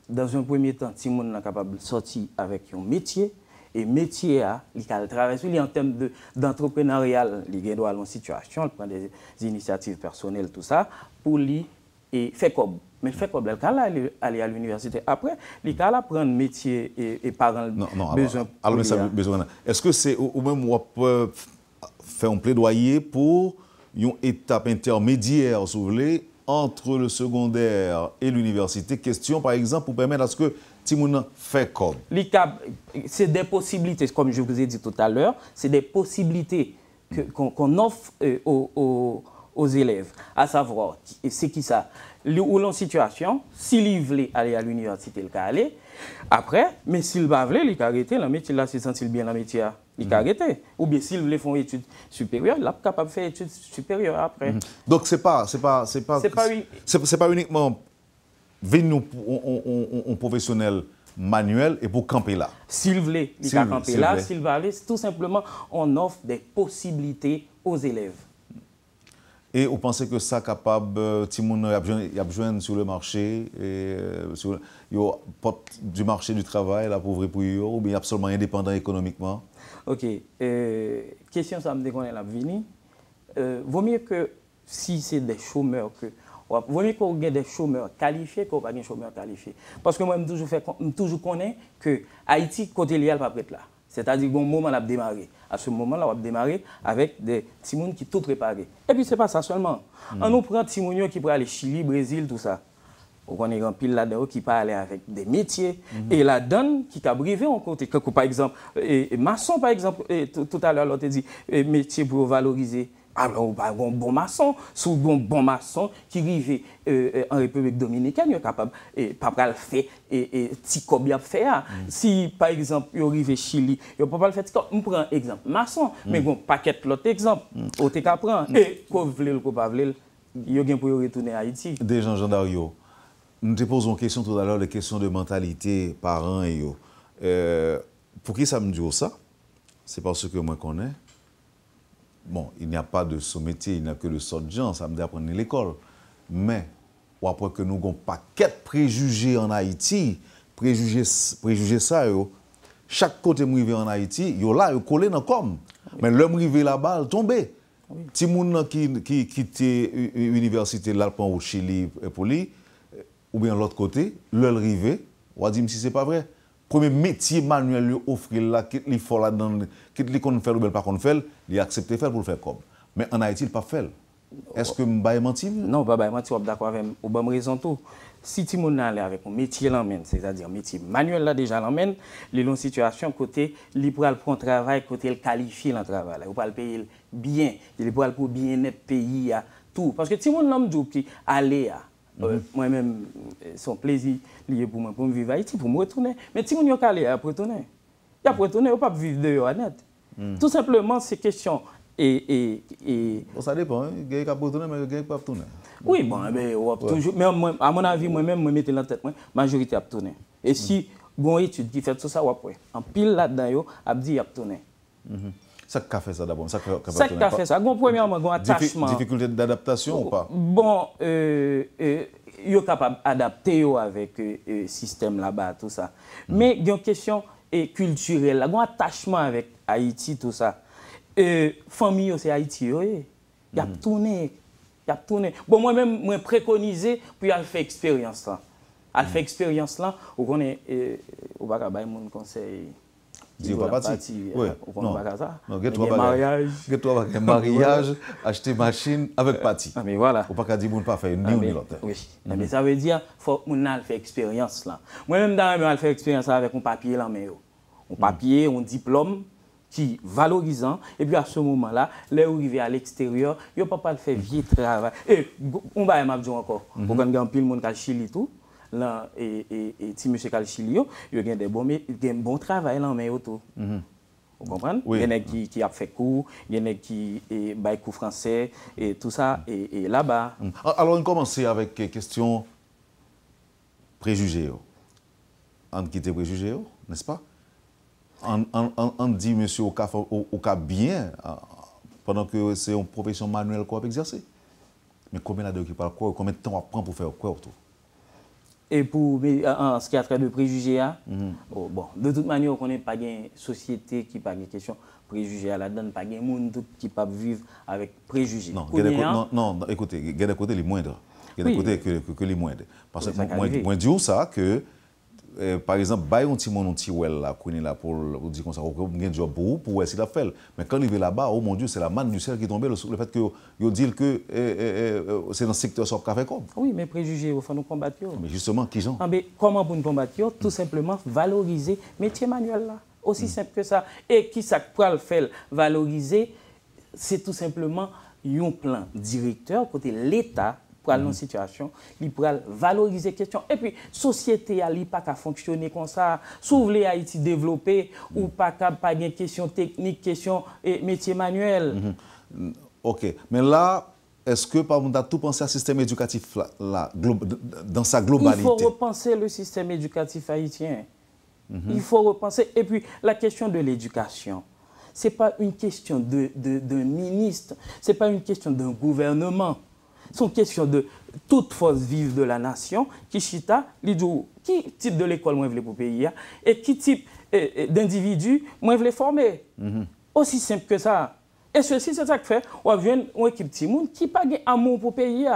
dans un premier temps, si on est capable de sortir avec un métier, et métier, il travaille en termes d'entrepreneurial, il doit aller en situation, il prend des initiatives personnelles, tout ça, pour lui et faire comme. Mais fait comme elle quand aller à l'université après, il quand apprendre métier et parents besoin. Alors ça besoin. Est-ce que c'est ou même on peut faire un plaidoyer pour une étape intermédiaire, si vous voulez, entre le secondaire et l'université? Question par exemple pour permettre à ce que Timoun fait comme. C'est des possibilités, comme je vous ai dit tout à l'heure, c'est des possibilités qu'on offre aux élèves, à savoir, c'est qui ça? Ou l'en situation, s'il veut aller à l'université, il peut aller. Après, mais s'il va aller, il peut arrêter. Le métier là, s'il sent bien le métier, il peut arrêter. Ou bien s'il veut faire une étude supérieure, il est capable de faire une étude supérieure après. Donc c'est pas uniquement venir un professionnel manuel et pour camper là. S'il veut, il peut camper là. S'il va aller, tout simplement, on offre des possibilités aux élèves. Et vous pensez que ça capable, Timoun y a besoin sur le marché, du marché du travail, la pauvreté pour eux, ou bien absolument indépendant économiquement? Ok. Question, ça me dit qu'on est là venir. Vaut mieux que si c'est des chômeurs, vaut mieux qu'on ait des chômeurs qualifiés qu'on pas des chômeurs qualifiés. Parce que moi, je toujours connais que Haïti, côté lié, pas prêt là. C'est-à-dire qu'au moment où on a démarré, à ce moment-là, on a démarré avec des Timouns qui tout préparé. Et puis, ce n'est pas ça seulement. On nous prend Timouns qui peut aller Chili, Brésil, tout ça. On est rempli là-dedans qui peut aller avec des métiers. Et la donne qui t'a brivé en côté. Par exemple, maçon, par exemple, tout à l'heure, l'autre dit métier pour valoriser. Alors, un bon maçon, sous un bon maçon qui arrive en République dominicaine, il est capable de pas le faire et petit comme il a fait. Si par exemple il arrive au Chili, il ne peut pas le faire. On prend un exemple maçon, mais bon paquet l'autre exemple. On te prend et qu'on veut ou pas veut, il y a pour retourner à Haïti. Déjà Jean Dario, nous te posons une question tout à l'heure, les questions de mentalité parents et yo. Pour qui ça me dit ça? C'est parce que moi connais. Bon, il n'y a pas de sous-métier, il n'y a que le sort de gens, ça me dit apprendre à l'école. Mais, après que nous avons un paquet de préjugés en Haïti, préjugés ça, chaque côté où arrive en Haïti, yo là, yo collé dans comme. Mais l'homme arrivé là-bas, il tombé. Si moun qui quitte l'université de l'Alpan au Chili pour lui, ou bien l'autre côté, l'heure arrivé, on va dire si c'est pas vrai. Premier métier manuel lui offrir là, qu'il faut là-dedans, qu'il qu'on fait ou bien pas qu'on fait, il accepte de faire pour le faire comme. Mais en Haïti, il pas fait. Est-ce que je menti? Non, pas menti, je suis d'accord avec vous. Bonne raison tout. Si tu m'en allé avec un métier l'emmène, c'est-à-dire un métier manuel là déjà l'emmène, il a une situation côté il pourra le prendre travail côté il qualifie le travail, il pourra le payer bien, il pourra le bien-être pays à tout parce que si mon homme dit aller moi-même, son plaisir lié pour moi, pour me vivre à Haïti, pour me retourner. Mais si on y a aller, il a retourner. Il a retourner, il ne peut pas vivre dehors net. Tout simplement, c'est question. Bon, ça dépend. Il y a qui retourner, mais il y a qui pas retourner. Oui, bon, mais toujours, mais à mon avis, moi-même, je mettais dans la tête, majorité a tourné. Et si une étude qui fait tout ça, en pile là-dedans, a dit a tourné. Ça qu'a fait ça d'abord? Ça qu'a fait ça. Premièrement, un attachement. Difficulté d'adaptation ou pas? Bon, ils sont capables d'adapter avec le système là-bas, tout ça. Mais il y a une question culturelle, un attachement avec Haïti, tout ça. Famille, c'est Haïti, il y a tourné. Bon, moi-même, je préconisé pour aller faire expérience là. À faire expérience là, on connaît, on va avoir mon conseil. Dis pas parti. Oui. Non, get-toi mariage, acheter machine avec parti. Ah mais voilà. Ou pas dire pas faire ni ni l'autre. Oui. Mais ça veut dire faut mon aller faire expérience là. Moi-même dans aller faire expérience avec un papier là mais un papier, un diplôme qui valorisant et puis à ce moment-là, là où arriver à l'extérieur, yo pas le faire vieux travail. Et on va m'a dire encore. Pour quand un pile monde qui Chili tout. Là et si monsieur Calchilio, il y a des bons travail là mais autour. Vous comprenez? Il y en a qui a fait cours, il y en a qui bail cours français et tout ça et là-bas. Alors on commence avec question préjugés. On quitte préjugés, n'est-ce pas? On dit monsieur au cas bien pendant que c'est une profession manuelle qu'on va exercer. Mais combien de temps combien de temps on prend pour faire quoi autour? Et pour en ce qui a trait de préjugés, bon, de toute manière, on connaît pas une société qui pas une question préjugés à la donne, pas un monde qui peut vivre avec préjugés. Non, écoutez, il y a des côtés les moindres. Il y a des côtés que les moindres. Parce que moi, je dis ça que, par exemple, il y a un petit monde là pour dire comme ça, on a un job pour essayer de faire. Mais quand il est là-bas, oh mon Dieu, c'est la manne du ciel qui est tombée, le fait que ils disent que c'est dans le secteur sur café comme. Oui, mais préjugés, il faut nous combattre. Mais justement, qui j'en? Comment pour nous combattre? Tout simplement valoriser le métier manuel là. Aussi simple que ça. Et qui ça peut le faire valoriser, c'est tout simplement un plan directeur côté l'État. Pour aller dans une situation, il pourra valoriser la question. Et puis, la société n'a pas fonctionner comme ça. Si vous voulez Haïti développer, ou pas de question technique, question métier manuel. OK. Mais là, est-ce que par exemple, on a tout pensé à système éducatif là, dans sa globalité? Il faut repenser le système éducatif haïtien. Il faut repenser. Et puis, la question de l'éducation. Ce n'est pas une question d'un ministre, ce n'est pas une question d'un gouvernement. C'est une question de toute force vive de la nation qui chita, qui type de l'école moi je veux pour pays et qui type d'individu moi je veux former. Aussi simple que ça. Et ceci c'est ça que fait on vient une équipe de monde qui pas amour pour pays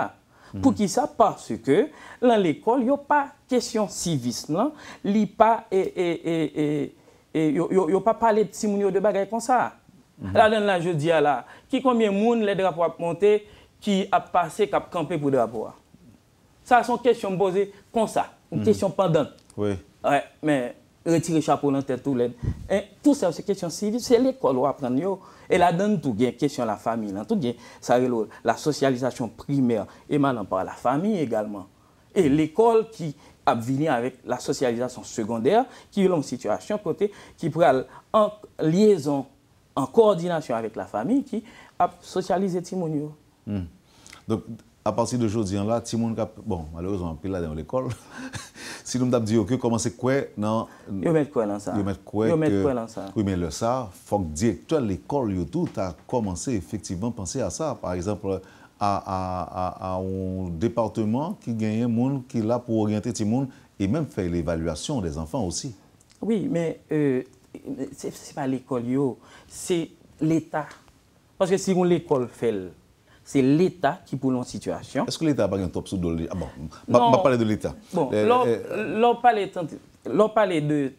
pour qui ça parce que dans l'école il y a pas question civisme là, il pas yo pas parler de petit monde de bagaille comme ça. Là je dis là qui combien monde les drapeaux monter qui a passé, qui a campé pour drapeau. Ça, c'est une question posée comme ça, une question pendante. Oui. Ouais, mais retirer chapeau dans la tête, tout ça, c'est une question civile, c'est l'école qui apprend. Et là-dedans, tout il y a une question de la famille, tout ça, la socialisation primaire émanant par la famille également. Et l'école qui a venu avec la socialisation secondaire, qui est une situation côté, qui prend en liaison, en coordination avec la famille, qui a socialisé Timonio. Donc, à partir d'aujourd'hui, là, Timon, bon, malheureusement, puis là dans l'école, si nous avons dit que comment c'est quoi, non. Ils mettent quoi dans ça? Ils mettent quoi dans ça? Oui, mais le ça, il faut que le directeur de l'école, tout a commencé effectivement à penser à ça. Par exemple, à un département qui gagne un monde qui est là pour orienter Timon et même faire l'évaluation des enfants aussi. Oui, mais ce n'est pas l'école, c'est l'État. Parce que si on l'école fait, c'est l'État qui pour une situation. Est-ce que l'État n'a pas un top sous de l'État? On va parler de l'État. Bon, l'on parle de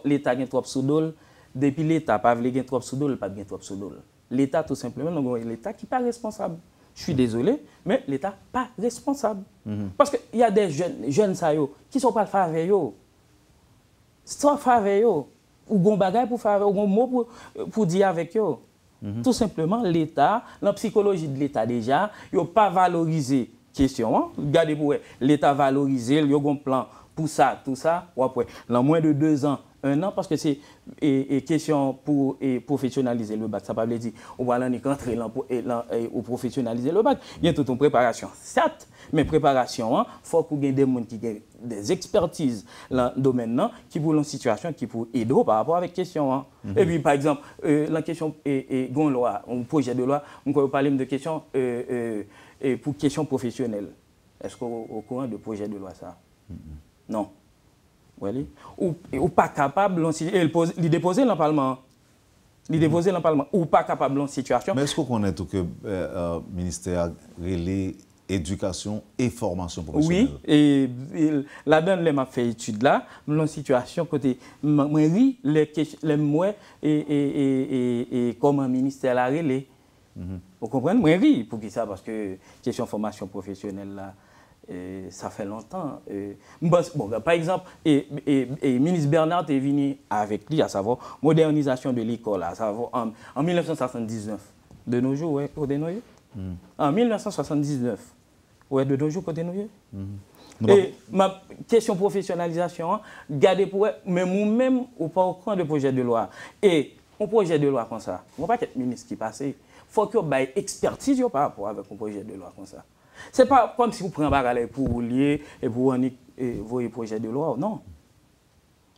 l'État qui a trop sous d'ol, depuis l'État pas de trop sous d'ol, pas de trop sous d'ol. L'État tout simplement, l'État qui n'est pas responsable. Je suis désolé, mais l'État n'est pas responsable. Parce qu'il y a des jeunes qui ne sont pas faveurs. Sans faveur, ou gon bagay pour faire, ou gon mot pour dire avec eux. Tout simplement, l'État, la psychologie de l'État déjà, il n'a pas valorisé la question. Regardez pour l'État valorisé, il y a un plan pour ça, tout ça. Ou après, dans moins de 2 ans, 1 an parce que c'est question pour professionnaliser le bac. Ça ne veut pas dire on va rentrer ou professionnaliser le bac. Il y a toute une préparation. Certes, mais préparation, il faut qu'il y ait des gens qui ont des expertises dans le domaine qui pour une situation qui pour aider par rapport à la question. Et puis, par exemple, la question loi, un projet de loi, on peut parler de question pour question professionnelle. Est-ce qu'on est au courant de projet de loi ça? Non. Ou pas capable de déposer dans le Parlement. Ou pas capable dans situation. Mais est-ce qu'on connaît tout que le ministère relais éducation et formation professionnelle? Oui, et là-dedans, je fait étude là, dans situation côté mairie, les mois et comment le ministère l'a relais. Vous comprenez? Mairie, pour qui ça? Parce que question formation professionnelle là. Ça fait longtemps. Bon, par exemple, le ministre Bernard est venu avec lui, à savoir modernisation de l'école, à savoir en 1979. De nos jours, ouais, côté nous. En 1979, ouais, de nos jours, côté nous. Et ma question professionnalisation, gardez pour mais nous-mêmes, ou pas au courant de projet de loi. Et un projet de loi comme ça, on ne va pas être ministre qui passe. Il faut que vous ayez expertise par rapport avec un projet de loi comme ça. Ce n'est pas comme si vous prenez un bagage pour vous lier et pour vos projets de loi, non.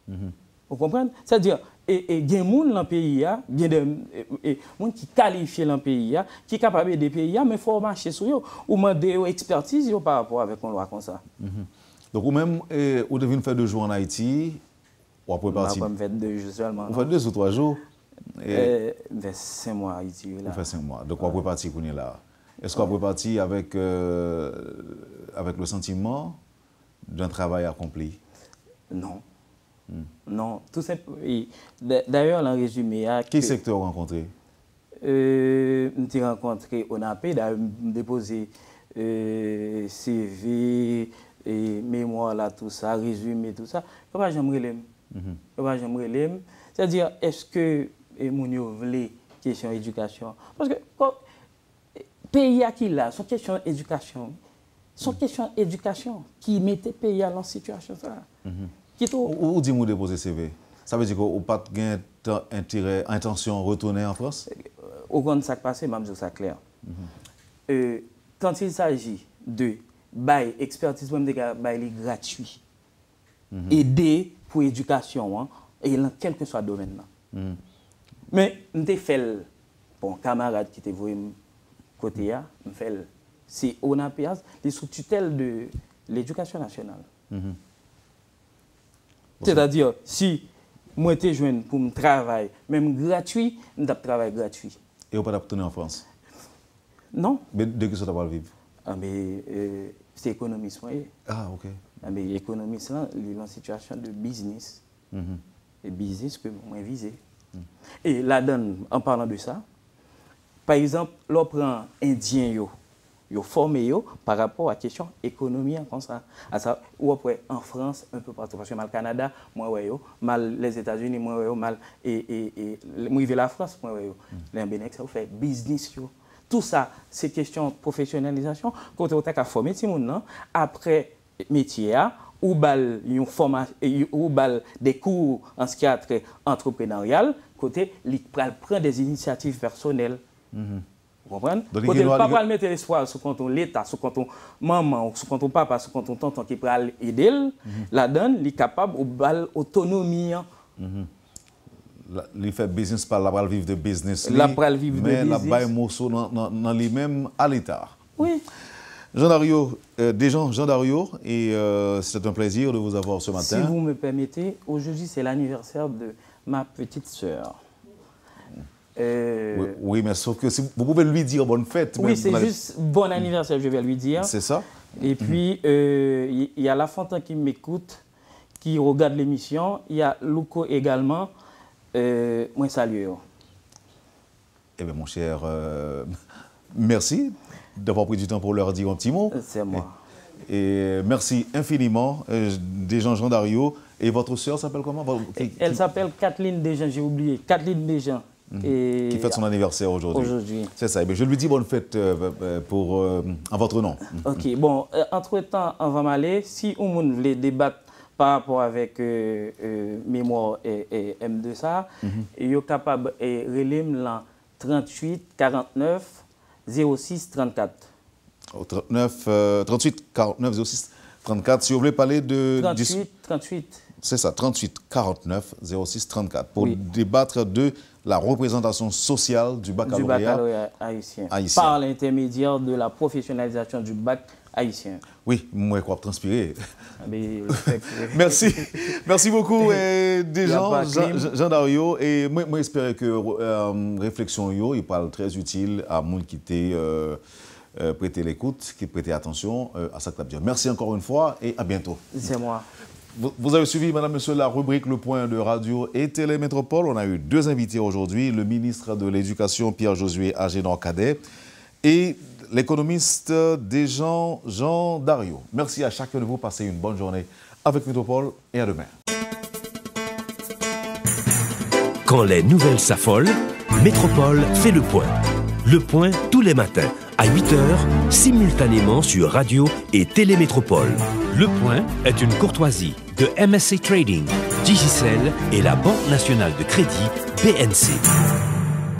Vous comprenez? C'est-à-dire, il y a des gens dans le pays, il y a des gens qui qualifient dans le pays, qui sont capables des pays, mais il faut marcher sur eux ou demander une expertise par rapport avec une loi comme ça. Donc, vous-même, vous devez faire 2 jours en Haïti, ou après partir? On fait 2 jours seulement. Vous faites 2 ou 3 jours? Fait 5 mois à Haïti. Vous faites 5 mois. Donc, vous après partir qu'on est là. Est-ce qu'on peut partir avec le sentiment d'un travail accompli? Non. Non, tout simplement. D'ailleurs, dans le résumé... Quel secteur vous rencontrez? J'ai rencontré ONAP, d'ailleurs, déposé CV, mémoire, là, tout ça, résumé, tout ça. J'aimerais l'aime. C'est-à-dire, est-ce que mon voulait question éducation? Parce que pays qui là, son question éducation, qui mettait pays à la situation ça. Où dit-vous déposer CV? Ça veut dire qu'on n'a pas intérêt, intention de retourner en France? Au grand ça passé, je dis ça clair. Quand il s'agit de expertise, gratuit, aider pour l'éducation, et dans quel que soit le domaine. Mais je fait pour un camarade qui était voué côté, c'est ONAPEAS, les sous tutelle de l'éducation nationale. C'est-à-dire, si moi je joint pour me travailler, même gratuit, je travail gratuit. Et vous ne pouvez pas retourner en France? Non. Mais de qui ça va vivre? C'est économiste. Ah, ok. Mais économiste, là, il est en situation de business. Et business que moi visé. Et là-dedans, en parlant de ça, par exemple, l'on prend Indien, yo formé par rapport à la question économie comme ça. Ou après en France, un peu partout. Parce que mal Canada, moi, mal les États-Unis, moi, mal et la France, moi, les Bénéx, ça fait business. Tout ça, c'est question de professionnalisation. Quand on a formé, après métier, ou des cours en ce qui a trait entrepreneurial, côté, il prend des initiatives personnelles. Vous comprenez? Côté, il ne peut pas mettre l'espoir sur compte l'État, sur compte maman, sur compte papa, sur compte tonton qui peut aider, là-dedans, il est capable d'autonomie. Il fait business par la vivre de business. La vivre de business. Mais la baille morceau dans lui-même à l'État. Oui. Jean Dario, Jean Dario, et c'est un plaisir de vous avoir ce matin. Si vous me permettez, aujourd'hui c'est l'anniversaire de ma petite sœur. Oui, mais sauf que vous pouvez lui dire bonne fête. Oui, c'est juste bon anniversaire, je vais lui dire. C'est ça. Et puis, il y a La Fontaine qui m'écoute, qui regarde l'émission. Il y a Louko également. Moi, salut. Eh bien, mon cher, merci d'avoir pris du temps pour leur dire un petit mot. C'est moi. Et merci infiniment, Jean Dario. Et votre sœur s'appelle comment? Elle s'appelle Kathleen Desjans, j'ai oublié. Kathleen Desjans. Qui fête son anniversaire aujourd'hui. C'est ça. Je lui dis bonne fête en votre nom. Ok. Bon, entre-temps, on va m'aller. Si on veut débattre par rapport avec mémoire et M2 ça, et yo capable et relève là 38 49 06 34. 38 49 06 34. Si vous voulez parler de 38. C'est ça, 38 49 06 34 pour débattre de la représentation sociale du baccalauréat haïtien. Par l'intermédiaire de la professionnalisation du bac haïtien. Oui, moi je crois transpirer. Merci. Merci beaucoup Jean Dario, et moi j'espère que réflexion il parle très utile à monde qui prêter l'écoute, qui prêter attention à ça que tu as dit. Merci encore une fois et à bientôt. C'est moi. Vous avez suivi, madame, monsieur, la rubrique Le Point de Radio et Télé Métropole. On a eu deux invités aujourd'hui, le ministre de l'Éducation, Pierre-Josué Agénor-Cadet, et l'économiste Jean Dario. Merci à chacun de vous. Passez une bonne journée avec Métropole et à demain. Quand les nouvelles s'affolent, Métropole fait le point. Le point tous les matins à 8h, simultanément sur Radio et Télé Métropole. Le point est une courtoisie de MSC Trading, Digicel et la Banque nationale de crédit BNC.